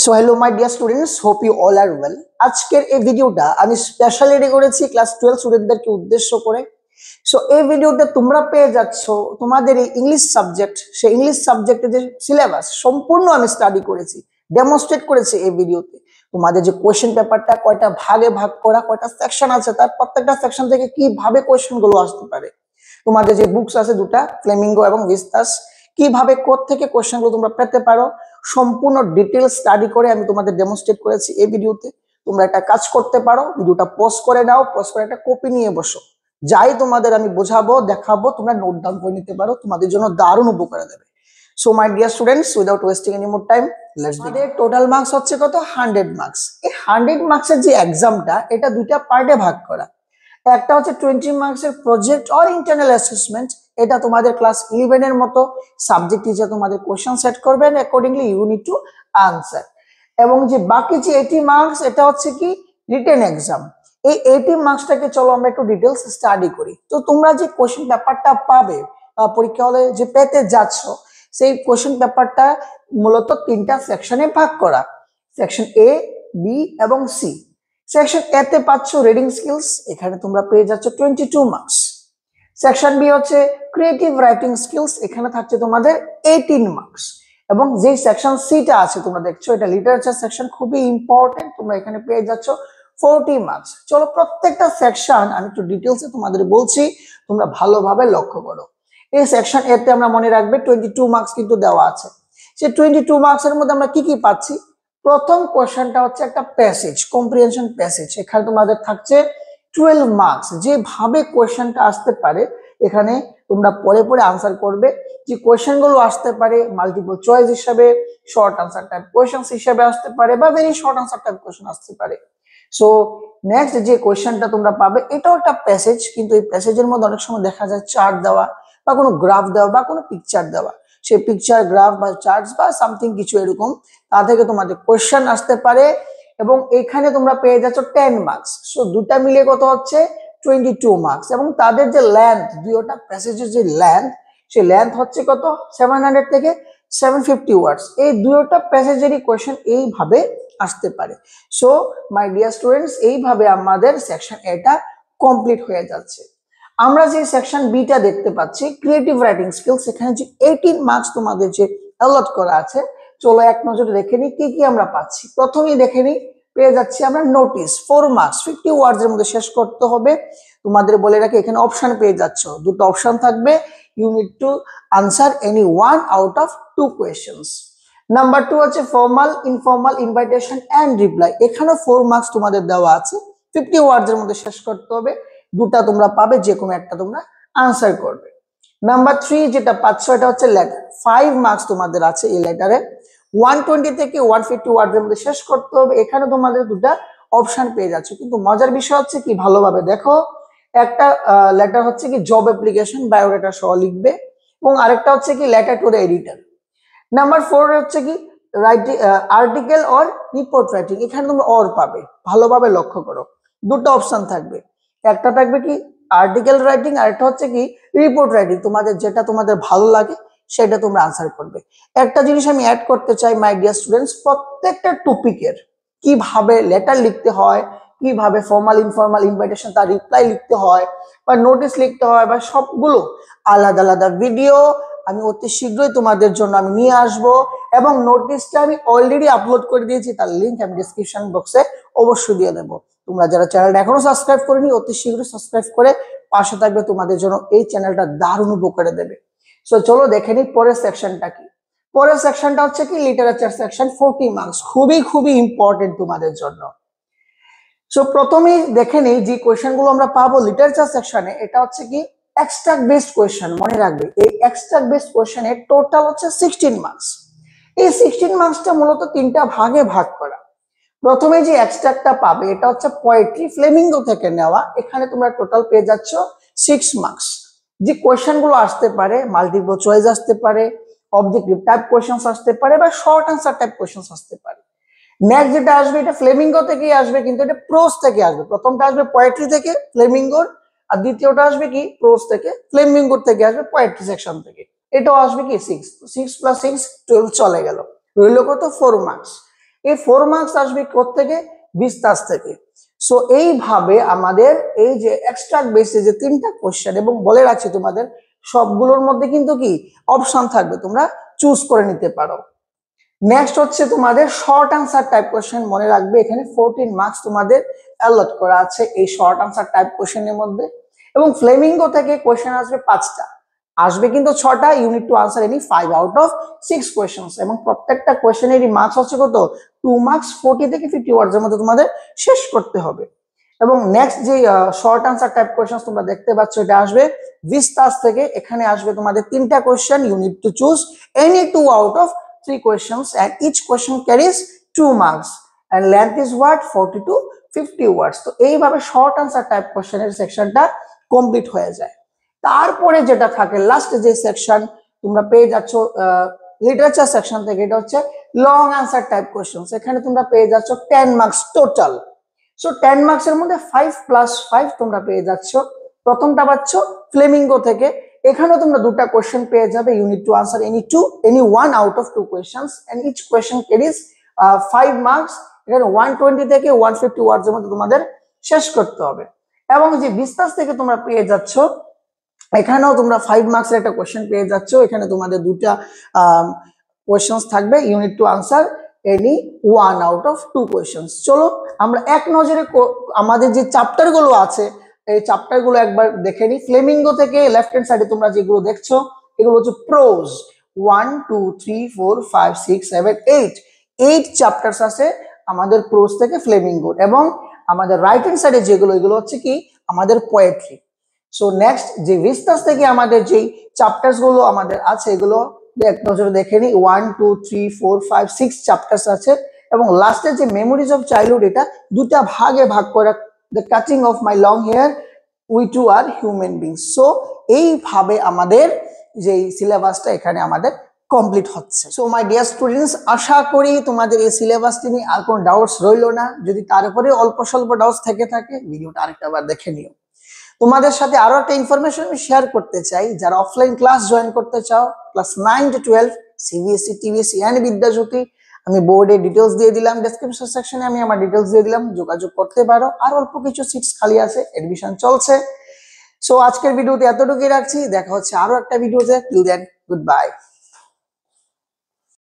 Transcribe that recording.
So hello my dear students, hope you all are well. আজকের এই ভিডিওটা আমি স্পেশালি রেডি করেছি ক্লাস 12 স্টুডেন্টদেরকে উদ্দেশ্য করে। সো এই ভিডিওতে তোমরা পেয়ে যাচ্ছ তোমাদের এই ইংলিশ সাবজেক্ট, সেই ইংলিশ সাবজেক্টের যে সিলেবাস সম্পূর্ণ আমি স্টাডি করেছি, ডেমনস্ট্রেট করেছি এই ভিডিওতে। তোমাদের যে কোয়েশ্চেন পেপারটা কয়টা ভাগে ভাগ করা, কয়টা সেকশন আছে, তার প্রত্যেকটা সেকশন থেকে কিভাবে কোয়েশ্চেন গুলো আসতে পারে। তোমাদের যে বুকস আছে দুটা, ফ্লেমিঙ্গো এবং ভিস্তাস, কিভাবে কোথা থেকে কোয়েশ্চেন গুলো তোমরা পেতে পারো, সম্পূর্ণ ডিটেল স্টাডি করে আমি তোমাদের ডেমনস্ট্রেট করেছি এই ভিডিওতে। তোমরা একটা কাজ করতে পারো, ভিডিওটা পজ করে নাও, পজ করে একটা কপি নিয়ে বসো, যাই তোমাদের আমি বোঝাবো দেখাবো তোমরা নোট ডাউন করে নিতে পারো, তোমাদের জন্য দারুণ উপকারে দেবে। So my dear students, without wasting any more time, let's begin. Total marks হচ্ছে কত? 100 মার্কস। এই 100 মার্কসের যে এক্সামটা, এটা দুইটা পার্টে ভাগ করা। একটা হচ্ছে 20 মার্কসের প্রজেক্ট অর ইন্টারনাল অ্যাসেসমেন্ট। এটা তোমাদের ক্লাস 11 এর মতো সাবজেক্ট টিচার তোমাদের কোশ্চেন সেট করবেন, accordingly you need to answer. এবং যে বাকি যে 80 মার্কস, এটা হচ্ছে কি রিটেন এক্সাম। এই 80 মার্কসটাকে চলো আমরা একটু ডিটেলস স্টাডি করি। তো তোমরা যে কোশ্চেন পেপারটা পাবে পরীক্ষা হলে, যে পেতে যাচ্ছ, সেই কোশ্চেন পেপারটা মূলত তিনটা সেকশনে ভাগ করা। সেকশন এ, বি এবং সি। সেকশন এ তে পাচ্ছ রিডিং স্কিলস, এখানে তোমরা পেয়ে যাচ্ছ 22 মার্কস। সেকশন বি হচ্ছে ক্রিয়েটিভ রাইটিং স্কিলস, এখানে থাকছে তোমাদের 18 মার্কস। এবং যে সেকশন সিটা আছে তোমরা দেখছো, এটা লিটারেচার সেকশন, খুবই ইম্পর্টেন্ট, তোমরা এখানে পেয়ে যাচ্ছ 40 মার্কস। চলো প্রত্যেকটা সেকশন আমি একটু ডিটেলসে তোমাদের বলছি, তোমরা ভালোভাবে লক্ষ্য করো। এই সেকশন এ তে আমরা মনে রাখবে 22 মার্কস কিন্তু দেওয়া আছে। সেই 22 মার্কস এর মধ্যে আমরা কি কি পাচ্ছি? প্রথম কোশ্চেনটা হচ্ছে একটা প্যাসেজ, কম্প্রিহেনশন প্যাসেজ। এখানে তোমাদের থাকছে 12 মার্কস। যেভাবে কোশ্চেনটা আসতে পারে এখানে তোমরা পরে পরে আনসার করবে। যে কোশ্চেন গুলো আসতে পারে মাল্টিপল চয়েস হিসাবে, শর্ট আনসার টাইপ কোশ্চেন হিসাবে আসতে পারে, বা very short answer type question আসতে পারে। সো নেক্সট যে কোশ্চেনটা তোমরা পাবে, এটাও একটা প্যাসেজ, কিন্তু এই প্যাসেজের মধ্যে অনেক সময় দেখা যায় চার্ট দেওয়া, বা কোনো গ্রাফ দেওয়া, বা কোনো পিকচার দেওয়া। সেই পিকচার, গ্রাফ বা চার্টস বা সামথিং কিছু এরকম, তা থেকে তোমাদের কোশ্চেন আসতে পারে। এবং এখানে তোমরা পেয়ে যাচ্ছ 10 মার্কস। সো দুটা মিলিয়ে কত হচ্ছে? 22 মার্কস। এবং তাদের যে লেন্থ, দুইটা প্যাসেজের যে লেন্থ, সেই লেন্থ হচ্ছে কত? 700 থেকে 750 ওয়ার্ডস। এই দুইটা প্যাসেজেরই কোশ্চেন এইভাবে আসতে পারে। সো মাই ডিয়ার স্টুডেন্টস, এইভাবে আমাদের সেকশন এটা কমপ্লিট হয়ে যাচ্ছে। আমরা যে সেকশন বিটা দেখতে পাচ্ছি, ক্রিয়েটিভ রাইটিং স্কিলস, এখানে যে 18 মার্কস তোমাদের যে অ্যালট করা আছে, চলো এক নজরে দেখে নিই কি কি আমরা পাচ্ছি। প্রথমেই দেখে নিই, পেয়ে যাচ্ছি আমরা নোটিস, 4 মার্কস, 50 ওয়ার্ডস এর মধ্যে শেষ করতে হবে। তোমাদের বলে রাখি, এখানে অপশন পেয়ে যাচ্ছ, দুটো অপশন থাকবে, you need to answer any one out of 2 questions. Number 2 হচ্ছে formal, informal, invitation and reply. এখানেও 4 মার্কস তোমাদের দেওয়া আছে, 50 ওয়ার্ডস এর মধ্যে শেষ করতে হবে। দুটা তোমরা পাবে, যে কোনো একটা তোমরা আনসার করবে। নাম্বার 3 যেটা পাচ্ছ, এটা হচ্ছে লেটার, 5 মার্কস তোমাদের আছে এই লেটারে, 120 থেকে 150 ওয়ার্ডস এর মধ্যে শেষ করতে হবে। এখানে তোমাদের দুটা অপশন পেয়ে যাচ্ছে, কিন্তু মজার বিষয় হচ্ছে কি, ভালোভাবে দেখো, একটা লেটার হচ্ছে কি জব অ্যাপ্লিকেশন, বায়োডাটা সহ লিখবে, এবং আরেকটা হচ্ছে কি letter to the editor. Number 4 হচ্ছে কি writing, article or report writing. এখানে তোমরা অর পাবে, ভালোভাবে লক্ষ্য করো, দুটো অপশন থাকবে, একটা থাকবে কি আর্টিকেল রাইটিং, আর একটা হচ্ছে কি রিপোর্ট রাইটিং। তোমাদের যেটা তোমাদের ভালো লাগে সেটা তোমরা আনসার করবে। একটা জিনিস আমি অ্যাড করতে চাই মাই ডিয়ার স্টুডেন্টস, প্রত্যেকটা টপিকের কিভাবে লেটার লিখতে হয়, কিভাবে ফর্মাল, ইনফর্মাল, ইনভাইটেশন, তার রিপ্লাই লিখতে হয়, বা নোটিশ লিখতে হয়, বা সবগুলো আলাদা আলাদা ভিডিও আমি অতি শীঘ্রই তোমাদের জন্য আমি নিয়ে আসব। এবং নোটিশটা আমি অলরেডি আপলোড করে দিয়েছি, তার লিংক আমি ডেসক্রিপশন বক্সে অবশ্যই দিয়ে দেবো। তোমরা যারা চ্যানেলটা এখনো সাবস্ক্রাইব করেনি, অতি শীঘ্রই সাবস্ক্রাইব করে পাশে থাকবে, তোমাদের জন্য এই চ্যানেলটা দারুণ উপকারে দেবে। সো চলো দেখে নিই পরের সেকশনটা কি। পরের সেকশনটা হচ্ছে কি লিটারেচার সেকশন, 40 মার্কস, খুবই খুবই ইম্পর্টেন্ট তোমাদের জন্য। সো প্রথমেই দেখে নিই যে কোয়েশ্চেন গুলো আমরা পাবো লিটারেচার সেকশনে, এটা হচ্ছে কি এক্সট্রাক্ট বেসড কোয়েশ্চেন। মনে রাখবে, এই এক্সট্রাক্ট বেসড কোয়েশ্চেনের টোটাল হচ্ছে 16 মার্কস। এই 16 মার্কসটা মূলত তিনটা ভাগে ভাগ করা। প্রথমে যে এক্সট্রাক্টটা পাবে, এটা হচ্ছে পোয়েট্রি, ফ্লেমিঙ্গো থেকে নেওয়া। এখানে তোমরা টোটাল পেয়ে যাচ্ছ 6 মার্কস। যে কোয়েশ্চেন গুলো আসতে পারে মাল্টিপল চয়েস আসতে পারে, অবজেক্টিভ টাইপ কোয়েশ্চেন্স আসতে পারে, বা শর্ট আনসার টাইপ কোয়েশ্চেন্স আসতে পারে। নেক্সট যেটা আসবে, এটা ফ্লেমিঙ্গো থেকেই আসবে, কিন্তু এটা প্রোজ থেকে আসবে। প্রথমটা আসবে পোয়েট্রি থেকে ফ্লেমিঙ্গোর, আর দ্বিতীয়টা আসবে কি প্রোজ থেকে, ফ্লেমিঙ্গোর থেকে আসবে পোয়েট্রি সেকশন থেকে। এটাও আসবে কি 6, 6 + 6 12 চলে গেল, রইল কত 4 মার্কস। এই 4 মার্কস আসবে কোত্থেকে? বিস্তাস থেকে। সো এইভাবে আমাদের এই যে এক্সট্রাক্ট বেসে যে 3টা কোশ্চেন, এবং বলে রাখছি তোমাদের সবগুলোর মধ্যে কিন্তু কি অপশন থাকবে, তোমরা চুজ করে নিতে পারো। নেক্সট হচ্ছে তোমাদের শর্ট আনসার টাইপ কোশ্চেন। মনে রাখবে এখানে 14 মার্কস তোমাদের অ্যালট করা আছে এই শর্ট আনসার টাইপ কোশ্চেনের মধ্যে। এবং ফ্লেমিঙ্গো থেকে কোশ্চেন আসবে 5টা, আসবে কিন্তু 6টা। Unit to answer any 5 out of 6 questions, এবং প্রত্যেকটা কোশ্চেনেরই মার্কস হচ্ছে কত? 2 মার্কস, 40 থেকে 50 ওয়ার্ডসের মধ্যে তোমাদের শেষ করতে হবে। এবং নেক্সট যে শর্ট আনসার টাইপ কোশ্চেন তোমরা দেখতে পাচ্ছ, এটা আসবে ভিস্তাস থেকে। এখানে আসবে তোমাদের 3টা question, you need to choose any 2 out of 3 questions, and each question carries 2 marks and length is what? 40 to 50 words. তো এইভাবে শর্ট আনসার টাইপ কোশ্চেনের সেকশনটা কমপ্লিট হয়ে যায়। তারপরে যেটা থাকে লাস্ট যে সেকশন তোমরা পেয়ে যাচ্ছ লিটারেচার সেকশন থেকে, এটা হচ্ছে লং আনসার টাইপ কোশ্চেন। এখানে তোমরা পেয়ে যাচ্ছ 10 মার্কস টোটাল। সো 10 মার্কসের মধ্যে 5 + 5 তোমরা পেয়ে যাচ্ছ। প্রথমটা পাচ্ছ ফ্লেমিঙ্গো থেকে, এখানেও তোমরা 2টা কোশ্চেন পেয়ে যাবে। You need to answer any 1 out of 2 questions, and each question carries 5 marks. এখানে 120 থেকে 150 ওয়ার্ডসের মধ্যে তোমাদের শেষ করতে হবে। এবং যে বিস্তাস থেকে তোমরা পেয়ে যাচ্ছ, এখানেও তোমরা 5 মার্কসের একটা কোশ্চেন পেয়ে যাচ্ছ। এখানে তোমাদের 2টা কোশ্চেন্স থাকবে, you need to answer any 1 out of 2 questions. চলো আমরা এক নজরে আমাদের যে চ্যাপ্টার গুলো আছে এই চ্যাপ্টার গুলো একবার দেখে নিই। ফ্লেমিঙ্গো থেকে লেফট হ্যান্ড সাইডে তোমরা যেগুলো দেখছো এগুলো হচ্ছে প্রোজ। 1 2 3 4 5 6 7 8 চ্যাপ্টার্স আছে আমাদের প্রোজ থেকে ফ্লেমিঙ্গো। এবং আমাদের রাইট হ্যান্ড সাইডে যেগুলো, এগুলো হচ্ছে কি আমাদের পোয়েট্রি। সো নেক্সট যে ভিস্তাস থেকে আমাদের যেই চ্যাপ্টার্স গুলো আমাদের আছে এগুলো এক নজরে দেখে নিই। 1 2 3 4 5 6 চ্যাপ্টার্স আছে। এবং লাস্টে যে মেমোরিজ অফ চাইল্ডহুড, এটা 2টা ভাগে ভাগ করে, the cutting of my long hair, we two are human beings. So এইভাবে আমাদের যে সিলেবাসটা এখানে আমাদের কমপ্লিট হচ্ছে। সো মাই ডিয়ার স্টুডেন্টস, আশা করি তোমাদের এই সিলেবাসটি নিয়ে আর কোনো ডাউটস রইলো না। যদি তার উপরে অল্প স্বল্প ডাউটস থেকে থাকে ভিডিওটা আরেকটা বার দেখে নিও। তোমাদের সাথে আরো একটা ইনফরমেশন আমি শেয়ার করতে চাই। যারা অফলাইন ক্লাস জয়েন করতে চাও, class 9 to 12 CBSE, TBSE and Vidyajyoti, আমি বোর্ডে ডিটেলস দিয়ে দিলাম, ডেসক্রিপশন সেকশনে আমি আমার ডিটেলস দিয়ে দিলাম, যোগাযোগ করতে পারো। আর অল্প কিছু সিটস খালি আছে, এডমিশন চলছে। সো আজকের ভিডিওতে এতটুকুই রাখছি, দেখা হচ্ছে আরো একটা ভিডিওতে। Till then, good bye.